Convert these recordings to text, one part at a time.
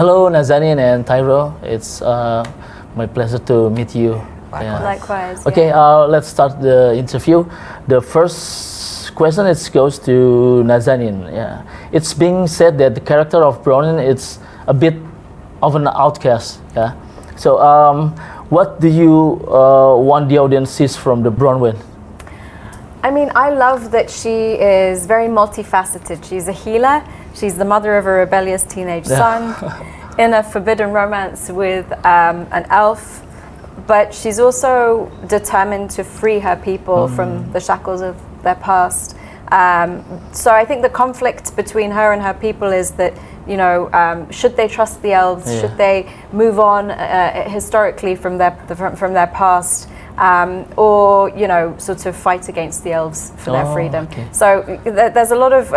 Hello, Nazanin and Tyroe. It's my pleasure to meet you. Likewise. Okay, let's start the interview. The first question goes to Nazanin. Yeah, it's being said that the character of Browning is a bit of an outcast. Yeah, so what do you want the audience sees from the Bronwyn? I mean, I love that she is very multifaceted. She's a healer. She's the mother of a rebellious teenage son in a forbidden romance with an elf. But she's also determined to free her people from the shackles of their past. So I think the conflict between her and her people is that, you know, should they trust the elves? Yeah. Should they move on historically from their past? Or, you know, sort of fight against the elves for their freedom. Okay. So there's a lot of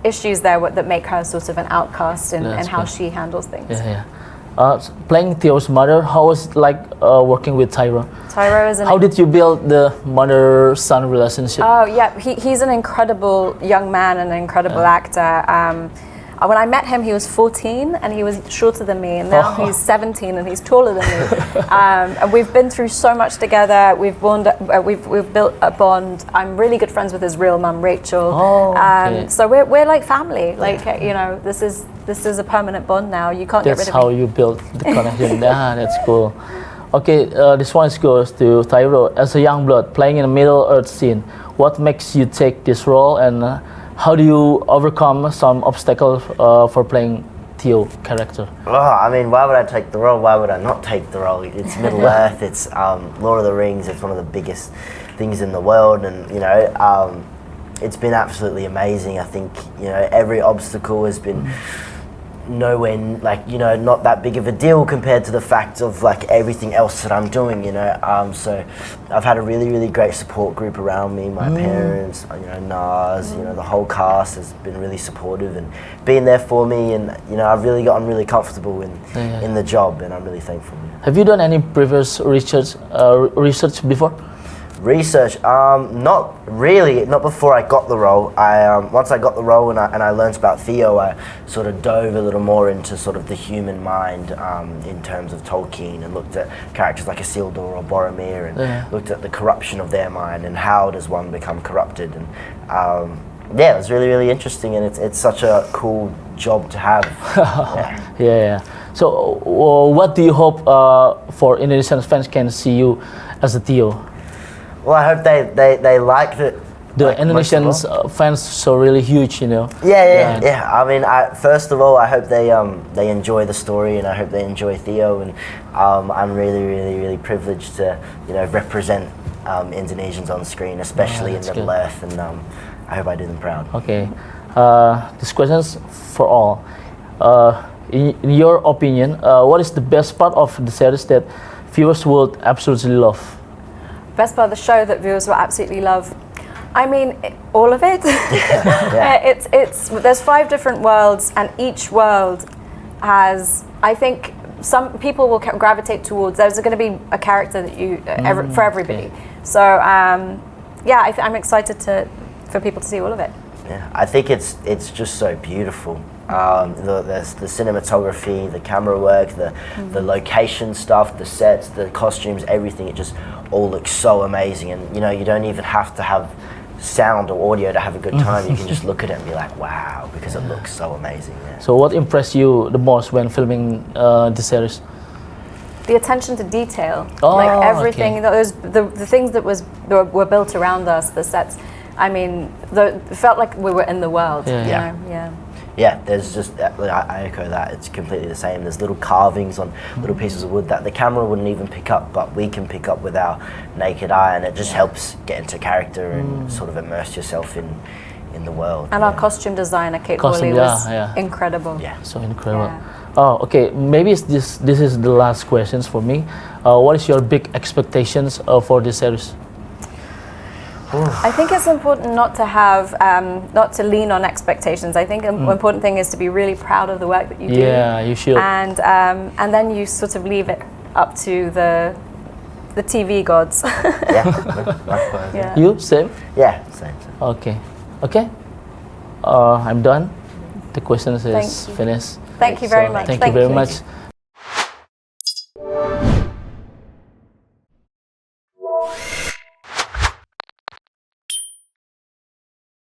issues there that make her sort of an outcast in how she handles things. Playing Theo's mother, how was it like working with Tyroe? Tyroe is how did you build the mother-son relationship? Oh yeah, he's an incredible young man and an incredible actor. When I met him, he was 14 and he was shorter than me, and now he's 17 and he's taller than me. And we've been through so much together. We've built a bond. I'm really good friends with his real mum, Rachel. So we're like family. Like you know, this is a permanent bond now. You can't get rid of it. That's how you build the connection. That's cool. Okay, this one goes to Tyroe. As a young blood playing in a Middle Earth scene, what makes you take this role, and how do you overcome some obstacles for playing Theo character? Oh, I mean, why would I take the role? Why would I not take the role? It's Middle Earth. It's Lord of the Rings. It's one of the biggest things in the world, and you know, it's been absolutely amazing. I think you know every obstacle has been nowhere like you know not that big of a deal compared to the fact of like everything else that I'm doing, you know. So I've had a really great support group around me, my parents, you know, Naz, you know, the whole cast has been really supportive and been there for me, and you know I've really gotten really comfortable in the job, and I'm really thankful. Have you done any previous research before? Research, not really, not before I got the role. Once I got the role and I learned about Theo, I sort of dove a little more into sort of the human mind in terms of Tolkien, and looked at characters like Isildur or Boromir, and looked at the corruption of their mind and how does one become corrupted. And yeah, it was really interesting, and it's such a cool job to have. So what do you hope for Indonesian fans can see you as a Theo? Well, I hope they like it. The Indonesian fans so really huge, you know. Yeah. I mean, first of all, I hope they enjoy the story, and I hope they enjoy Theo, and I'm really privileged to you know represent Indonesians on screen, especially in Middle Earth, and I hope I do them proud. Okay, this question's for all. In your opinion, what is the best part of the series that viewers would absolutely love? Best part of the show that viewers will absolutely love. I mean, all of it. It's there's 5 different worlds, and each world has, I think, some people will gravitate towards. There's going to be a character that you for everybody. So yeah, I'm excited for people to see all of it. Yeah, I think it's just so beautiful. There's the cinematography, the camera work, the location stuff, the sets, the costumes, everything. It just all looks so amazing, and you know you don't even have to have sound or audio to have a good time. You can just look at it and be like, wow, because it looks so amazing. Yeah. So what impressed you the most when filming the series? The attention to detail, like everything. The things that were built around us, the sets. I mean, it felt like we were in the world. Yeah, there's just, I echo that, it's completely the same. There's little carvings on little pieces of wood that the camera wouldn't even pick up, but we can pick up with our naked eye, and it just helps get into character and sort of immerse yourself in the world. And our costume designer, Kate Hawley, was incredible. Yeah, so incredible. Oh, okay, maybe this is the last questions for me. What is your big expectations for this series? I think it's important not to lean on expectations. I think the important thing is to be really proud of the work that you do. Yeah, you should. And then you sort of leave it up to the TV gods. Likewise. You same? Yeah, same. Okay. I'm done. The questions is finished. Thank you very much. Thank you very much.